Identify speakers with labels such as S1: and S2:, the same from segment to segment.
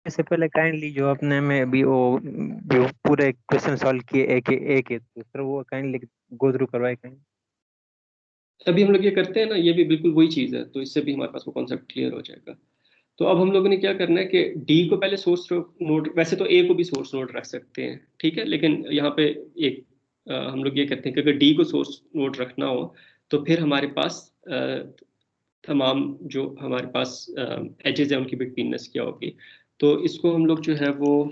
S1: इससे पहले काइंडली जो अपने में अभी वो जो पूरे क्वेश्चन सॉल्व किए एक तो सर वो काइंडली गो थ्रू करवाए काइंडली।
S2: अभी हम लोग ये करते हैं ना, ये भी बिल्कुल वही चीज़ है, तो इससे भी हमारे पास वो कॉन्सेप्ट क्लियर हो जाएगा। तो अब हम लोगों ने क्या करना है कि डी को पहले सोर्स नोड, वैसे तो ए को भी सोर्स नोड रख सकते हैं, ठीक है, लेकिन यहाँ पे एक हम लोग ये कहते हैं कि अगर डी को सोर्स नोड रखना हो तो फिर हमारे पास तमाम जो हमारे पास एजेस है उनकी बिटवीननेस क्या होगी। तो इसको हम लोग जो है वो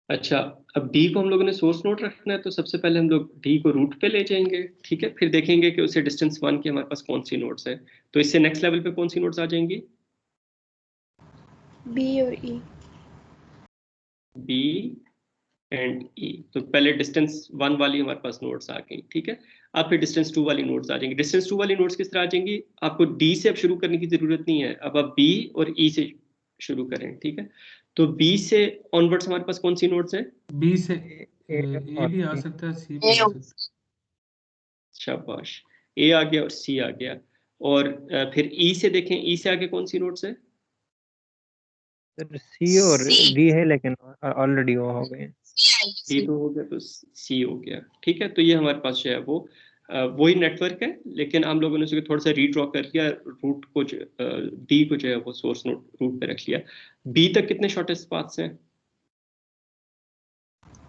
S2: अच्छा, अब डी को हम लोगों ने सोर्स नोड रखना है, तो सबसे पहले हम लोग डी को रूट पे ले जाएंगे, ठीक है, फिर देखेंगे कि उसे डिस्टेंस 1 की हमारे पास कौन सी नोड्स है। तो इससे नेक्स्ट लेवल पे कौन सी नोड्स आ जाएंगी?
S3: बी और ई।
S2: बी एंड ई। तो पहले डिस्टेंस 1 वाली हमारे पास नोड्स आ गई, ठीक है। अब फिर डिस्टेंस 2 वाली नोड्स आ जाएंगी। डिस्टेंस 2 वाली नोड्स किस तरह आ जाएंगी? आपको डी से अब शुरू करने की जरूरत नहीं है, अब आप बी और ई से शुरू करें, ठीक है। तो बी से ऑनवर्ड्स हमारे पास कौन सी नोड्स हैं?
S4: बी से ए भी आ सकता है, सी भी आ सकता है।
S2: शाबाश, ए आ गया और सी आ गया। और फिर ई से देखें, ई से आगे कौन सी नोड्स है?
S1: सर सी और डी है लेकिन ऑलरेडी वो हो गए।
S2: डी तो हो गया तो सी हो गया, ठीक है। तो ये हमारे पास जो है वो वही नेटवर्क है, लेकिन हम लोगों ने उसको थोड़ा सा रीड्रॉ कर लिया, रूट को डी को जो है वो सोर्स नोड रूट पे रख लिया। बी तक कितने शॉर्टेस्ट पाथ्स हैं?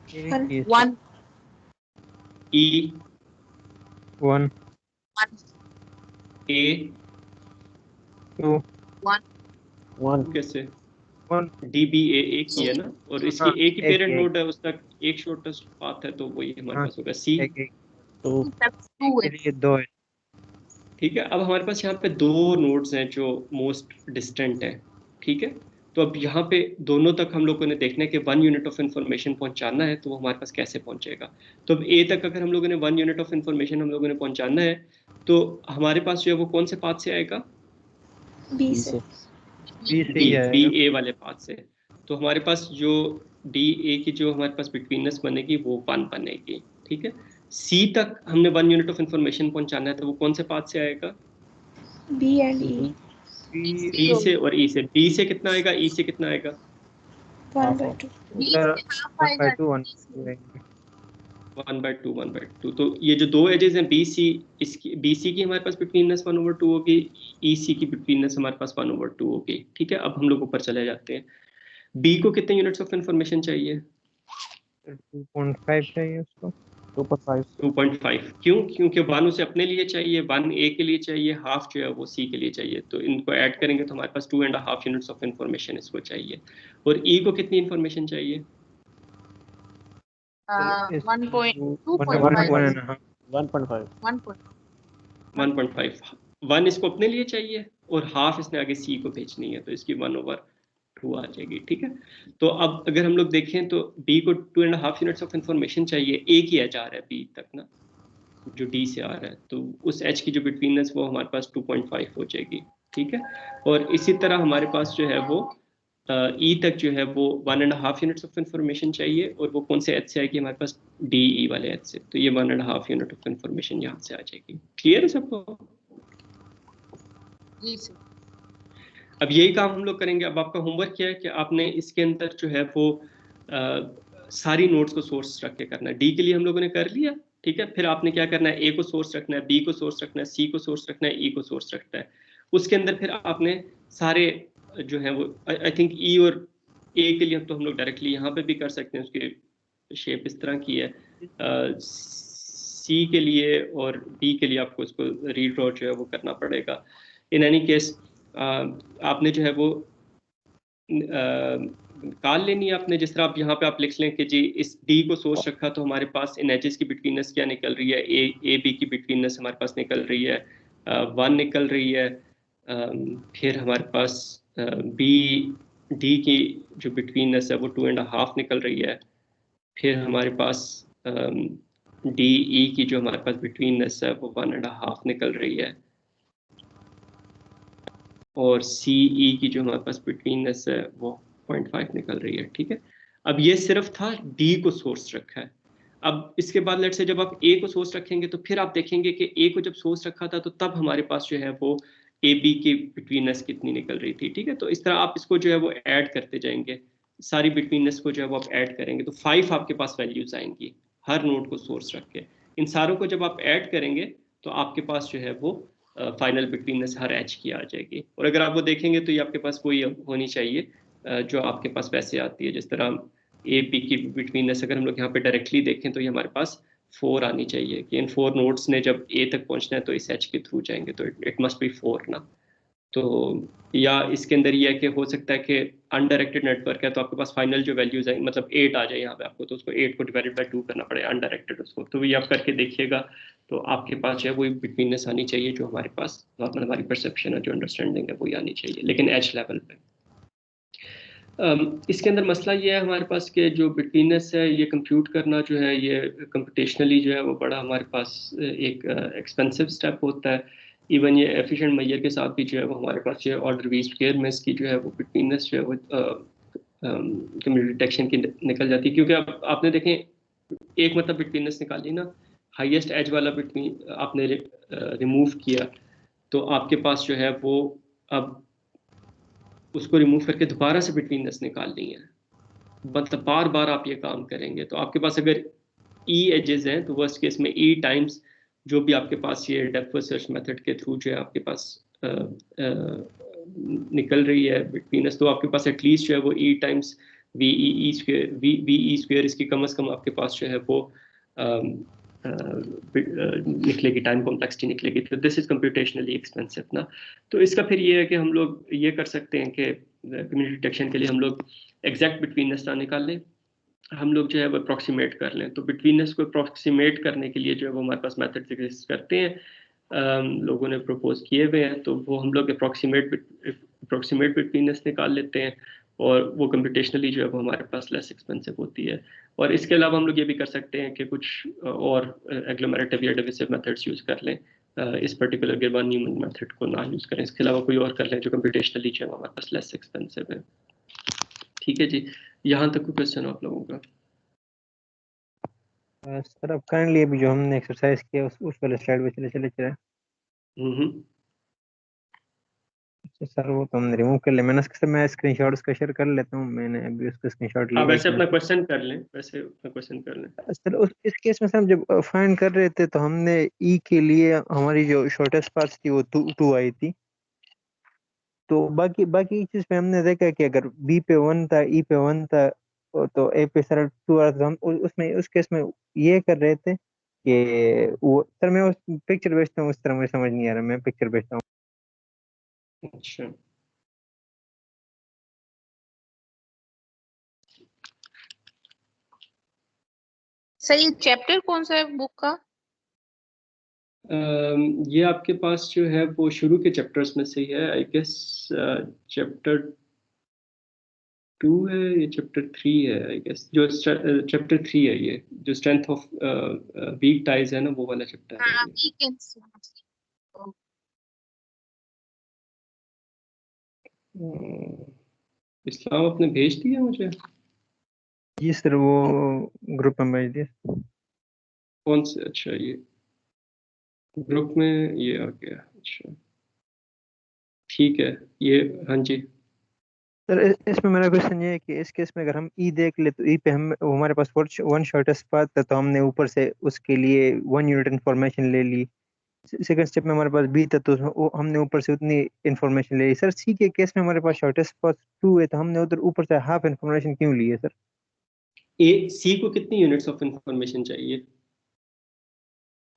S3: 1
S2: ई
S1: 1
S2: ए
S1: 2
S5: 1
S2: कैसे?
S1: 1
S2: डी बी ए एक ही है ना, और इसकी
S1: हाँ,
S2: एक ही पेरेंट
S1: एक।
S2: नोड है, उस तक एक शॉर्टेस्ट पाथ है, तो वही हमारे पास होगा सी।
S1: एक
S5: 2
S1: के लिए 2 है।
S2: ठीक है, अब हमारे पास यहाँ पे दो नोड्स हैं जो मोस्ट डिस्टेंट है, ठीक है। तो अब यहाँ पे दोनों तक हम लोगों ने देखना है कि 1 यूनिट ऑफ इंफॉर्मेशन पहुंचाना है, तो वो हमारे पास कैसे पहुंचेगा। तो अब ए तक अगर हम लोगों ने 1 यूनिट ऑफ इंफॉर्मेशन हम लोगों ने पहुंचाना है, तो हमारे पास जो है वो कौन से पाथ से आएगा?
S3: बी से।
S1: बी से
S2: बी
S1: ही आएगा।
S2: ए वाले पाथ से। तो हमारे पास जो डी ए की जो हमारे पास बिटवीननेस बनेगी वो 1 बनेगी, ठीक है। सी तक हमने 1 यूनिट ऑफ इंफॉर्मेशन पहुंचाना है, तो वो कौन से पाथ से आएगा?
S3: B and E.
S2: बी से और ई से। बी से कितना आएगा, ई से कितना आएगा?
S3: 1/2।
S1: सर 1/2
S2: 1/2 1/2। तो ये जो दो एजेस हैं बी सी, इसकी बी सी की हमारे पास बिटवीननेस 1/2 होगी, ई सी की बिटवीननेस हमारे पास 1/2 होगी, ठीक है। अब हम लोग ऊपर चले जाते हैं। बी को कितने यूनिट्स ऑफ इंफॉर्मेशन चाहिए?
S1: 2.5 चाहिए उसको।
S5: 2.5
S2: 2.5। क्यों? क्योंकि 1 उसे अपने लिए चाहिए, 1 ए के लिए चाहिए, हाफ जो है वो सी के लिए चाहिए। तो इनको ऐड करेंगे तो हमारे पास 2.5 यूनिट्स ऑफ इंफॉर्मेशन इसको चाहिए। और ई को कितनी इंफॉर्मेशन चाहिए? 1.5। 1 इसको अपने लिए चाहिए और हाफ इसने आगे सी को भेजनी है, तो इसकी 1/2 आ जाएगी, ठीक है। तो अब अगर हम लोग देखें तो बी को 2.5 यूनिट्स ऑफ इंफॉर्मेशन चाहिए, एक ही एच आ रहा है बी तक ना, जो डी से आ रहा है, तो उस एच की जो बिटवीननेस वो हमारे पास 2.5 हो जाएगी, ठीक है। और इसी तरह हमारे पास जो है वो ई तक जो है वो 1.5 यूनिट्स ऑफ इंफॉर्मेशन चाहिए, और वो कौन से एच से आएगी? हमारे पास डी ई वाले एच से। तो ये 1.5 यूनिट ऑफ इंफॉर्मेशन यहाँ से आ जाएगी। क्लियर है सबको? अब यही काम हम लोग करेंगे। अब आपका होमवर्क क्या है कि आपने इसके अंदर जो है वो सारी नोड्स को सोर्स रख के करना है। डी के लिए हम लोगों ने कर लिया, ठीक है। फिर आपने क्या करना है? ए को सोर्स रखना है, बी को सोर्स रखना है, सी को सोर्स रखना है, ई को सोर्स रखना है। उसके अंदर फिर आपने सारे जो है वो आई थिंक ई और ए के लिए तो हम लोग डायरेक्टली यहाँ पे भी कर सकते हैं, उसकी शेप इस तरह की है। सी के लिए और बी के लिए आपको इसको रीड्रॉ जो है वो करना पड़ेगा। इन एनी केस आपने जो है वो निकाल लेनी है आपने, जिस तरह आप यहाँ पे आप लिख लें कि जी इस डी को सोर्स रखा तो हमारे पास इन एजेस की बिटवीननेस क्या निकल रही है? ए बी की बिटवीननेस हमारे पास निकल रही है 1 निकल रही है। फिर हमारे पास बी डी की जो बिटवीननेस है वो 2.5 निकल रही है। फिर हमारे पास डी ई की जो हमारे पास बिटवीननेस है वो 1.5 निकल रही है। और सी ई की जो हमारे पास बिटवीननेस है वो 0.5 निकल रही है, ठीक है। अब ये सिर्फ था डी को सोर्स रखा है। अब इसके बाद लेट से जब आप ए को सोर्स रखेंगे तो फिर आप देखेंगे कि ए को जब सोर्स रखा था तो तब हमारे पास जो है वो ए बी के बिटवीननेस कितनी निकल रही थी, ठीक है। तो इस तरह आप इसको जो है वो ऐड करते जाएंगे, सारी बिटवीननेस को जो है वो आप ऐड करेंगे तो 5 आपके पास वैल्यूज आएंगी हर नोड को सोर्स रख के। इन सारों को जब आप ऐड करेंगे तो आपके पास जो है वो फाइनल बिटवीननेस हर एच की आ जाएगी। और अगर आप वो देखेंगे तो ये आपके पास कोई होनी चाहिए जो आपके पास वैसे आती है, जिस तरह ए बी की बिटवीननेस अगर हम लोग यहाँ पे डायरेक्टली देखें तो ये हमारे पास 4 आनी चाहिए कि इन 4 नोड्स ने जब ए तक पहुंचना है तो इस एच के थ्रू जाएंगे, तो इट मस्ट बी 4 ना। तो या इसके अंदर ये है कि हो सकता है कि अनडायरेक्टेड नेटवर्क है तो आपके पास फाइनल जो वैल्यूज आएंगे मतलब 8 आ जाए यहाँ पे आपको, तो उसको 8 को डिवाइडेड बाय 2 करना पड़ेगा अनडायरेक्टेड उसको, तो ये आप करके देखिएगा तो आपके पास जो है वही बिटवीननेस आनी चाहिए जो हमारे पास नॉर्मल हमारी परसेप्शन है, जो अंडरस्टैंडिंग है वही आनी चाहिए, लेकिन एच लेवल पे। इसके अंदर मसला ये है हमारे पास के जो बिटवीननेस है ये कंप्यूट करना जो है ये कंप्यूटेशनली जो है वो बड़ा हमारे पास एक एक्सपेंसिव स्टेप होता है। इवन ये एफिशिएंट मैयर के साथ भी जो है वो हमारे पास जो है ऑर्डर वी स्क्वायर में इसकी जो है वो बिटवीननेस जो है वो कम्युनिटी डिटेक्शन की निकल जाती है, क्योंकि आपने देखें एक मतलब बिटवीननेस निकाली ना, हाईएस्ट एज वाला बिटवीन आपने रिमूव किया तो आपके पास जो है वो अब उसको रिमूव करके दोबारा से बिटवीननेस निकालनी है, मतलब बार बार आप ये काम करेंगे तो आपके पास अगर ई एजेस हैं तो वर्स्ट केस में ई टाइम्स जो भी आपके पास ये डेप्थ फर्स्ट सर्च मेथड के थ्रू जो है आपके पास निकल रही है बिटवीननेस, तो आपके पास एटलीस्ट जो है वो E times V E square V E square इसकी कम से कम आपके पास जो है वो निकलेगी, टाइम कॉम्प्लेक्सिटी निकलेगी। तो दिस इज कंप्यूटेशनली एक्सपेंसिव ना। तो इसका फिर ये है कि हम लोग ये कर सकते हैं कि कम्युनिटी डिटेक्शन के लिए हम लोग एग्जैक्ट बिटवीननेस ना निकाल लें, हम लोग जो है वो अप्रॉक्सीमेट कर लें। तो बिटवीननेस को अप्रॉक्सीमेट करने के लिए जो है वो हमारे पास मेथड्स एग्जिस्ट करते हैं, लोगों ने प्रपोज किए हुए हैं, तो वो हम लोग अप्रॉक्सीमेट बिटवीननेस निकाल लेते हैं और वो कंप्यूटेशनली जो है वो हमारे पास लेस एक्सपेंसिव होती है। और इसके अलावा हम लोग ये भी कर सकते हैं कि कुछ और एग्लोमेरेटिव या डिविसिव मेथड्स यूज़ कर लें, इस पर्टिकुलर गिवन न्यूमन मेथड को ना यूज़ करें, इसके अलावा कोई और कर लें जो कंप्यूटेशनली जो है हमारे पास लेस एक्सपेंसिव है। ठीक है जी, यहाँ तक कोई क्वेश्चन आप लोगों का?
S1: सर अब काइंडली अभी जो हमने एक्सरसाइज किया उस वाले स्लाइड पे चले अच्छा सर वो तो हमने रिमूव कर लिया, मैंने उसका मैं स्क्रीनशॉट उसका शेयर कर लेता हूँ, मैंने अभी उसका स्क्रीनशॉट लिया।
S2: आप वैसे अपना क्वेश्चन कर लें, वैसे अपना क्वेश्चन कर लें।
S1: सर इस केस में सर हम जब फाइंड कर रहे थे तो हमने ई के लिए हमारी जो शॉर्टेस्ट पाथ थी वो 2 आई थी, तो बाकी चीज पे हमने देखा कि अगर बी पे 1 था ई पे 1 था तो ए पे सर 2 आ रहा था। तो हम उसमें उस केस में ये कर रहे थे कि वो सर मैं उस पिक्चर भेजता हूँ, उस तरह मुझे समझ नहीं आ रहा, मैं पिक्चर भेजता हूँ।
S2: अच्छा
S3: सही चैप्टर कौन सा है बुक का?
S2: ये आपके पास जो है वो शुरू के चैप्टर्स में से ही है, आई गेस चैप्टर 2 है, ये चैप्टर 3 है आई गेस, जो चैप्टर 3 है ये जो स्ट्रेंथ ऑफ वीक टाइज है ना, वो वाला चैप्टर है
S3: हाँ,
S2: ये।
S3: weekends।
S2: इस्लाम आपने भेज दिया मुझे?
S1: जी सर वो ग्रुप में भेज दिया।
S2: कौन से? अच्छा ये ग्रुप में ये आ गया, अच्छा ठीक है ये, हाँ जी।
S1: सर इसमें मेरा क्वेश्चन ये है कि इस केस में अगर हम ई देख ले तो ई पे हम हमारे पास वन शॉर्टेस्ट पाथ था तो हमने ऊपर से उसके लिए 1 यूनिट इंफॉर्मेशन ले ली। सेकंड स्टेप में हमारे पास बी था तो हमने ऊपर से उतनी इंफॉर्मेशन ले ली। सर सी के केस में हमारे पास शॉर्टेस्ट पाथ 2 है तो हमने उधर ऊपर से हाफ इंफॉर्मेशन क्यों ली है सर?
S2: ए सी को कितनी यूनिट्स ऑफ इंफॉर्मेशन चाहिए?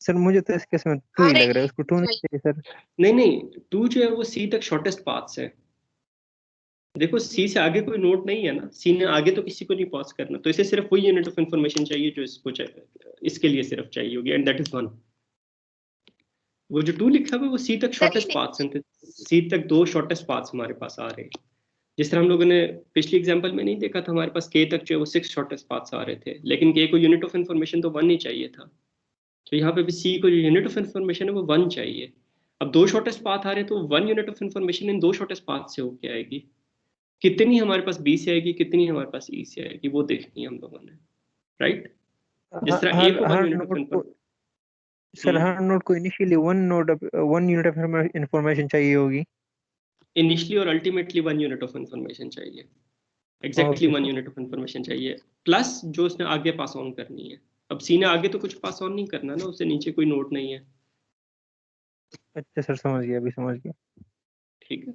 S1: सर मुझे तो इस केस में 2 ही लग रहा है, उसको 2 नहीं चाहिए सर।
S2: नहीं 2 जो है वो सी तक शॉर्टेस्ट पाथ है। देखो सी से आगे कोई नोट नहीं है ना, सी ने आगे तो किसी को नहीं पॉज करना, तो इसे सिर्फ वही यूनिट ऑफ इंफॉर्मेशन चाहिए जो इसको चाहिए, इसके लिए सिर्फ चाहिए होगी, एंड दैट इज 1। वो जो 2 लिखा हुआ है वो सी तक शॉर्टेस्ट पाथ्स हैं, सी तक 2 शॉर्टेस्ट पाथ्स हमारे पास आ रहे हैं। जिस तरह हम लोगों ने पिछली एग्जांपल में नहीं देखा था, हमारे पास के तक जो है वो 6 शॉर्टेस्ट पाथ्स आ रहे थे, लेकिन के को यूनिट ऑफ इंफॉर्मेशन तो 1 ही चाहिए था। तो यहाँ पे भी सी को जो यूनिट ऑफ इंफॉर्मेशन है वो 1 चाहिए। अब 2 शॉर्टेस्ट पाथ आ रहे हैं तो 1 unit of information in 2 shortest path से होके आएगी। कितनी हमारे पास बी से आएगी, कितनी हमारे पास ई से आएगी, वो देखनी है हम लोगों ने, राइट। जिस तरह ए को 1
S1: हर
S2: यूनिट ऑफ
S1: नोड को
S2: इन्फॉर्मेशन,
S1: सर हर नोड को इनिशियली 1 यूनिट ऑफ इंफॉर्मेशन चाहिए होगी।
S2: इनिशियली और अल्टीमेटली 1 यूनिट ऑफ इंफॉर्मेशन चाहिए, exactly
S1: Okay,
S2: 1
S1: sir.
S2: Unit of information चाहिए, प्लस जो उसने आगे पास ऑन करनी है। अब सी ने आगे तो कुछ पास ऑन नहीं करना ना, उससे नीचे कोई नोड नहीं है।
S1: अच्छा सर, समझ गया, अभी समझ गया।
S2: ठीक है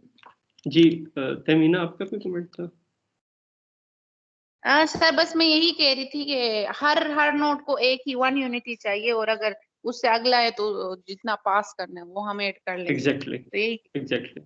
S2: जी। तमीना आपका कोई कमेंट था?
S3: सर बस मैं यही कह रही थी कि हर नोड को एक ही 1 यूनिट ही चाहिए, और अगर उससे अगला है तो जितना पास करना है वो हम ऐड कर लेंगे।
S2: एग्जैक्टली
S3: तो यही
S2: एग्जैक्टली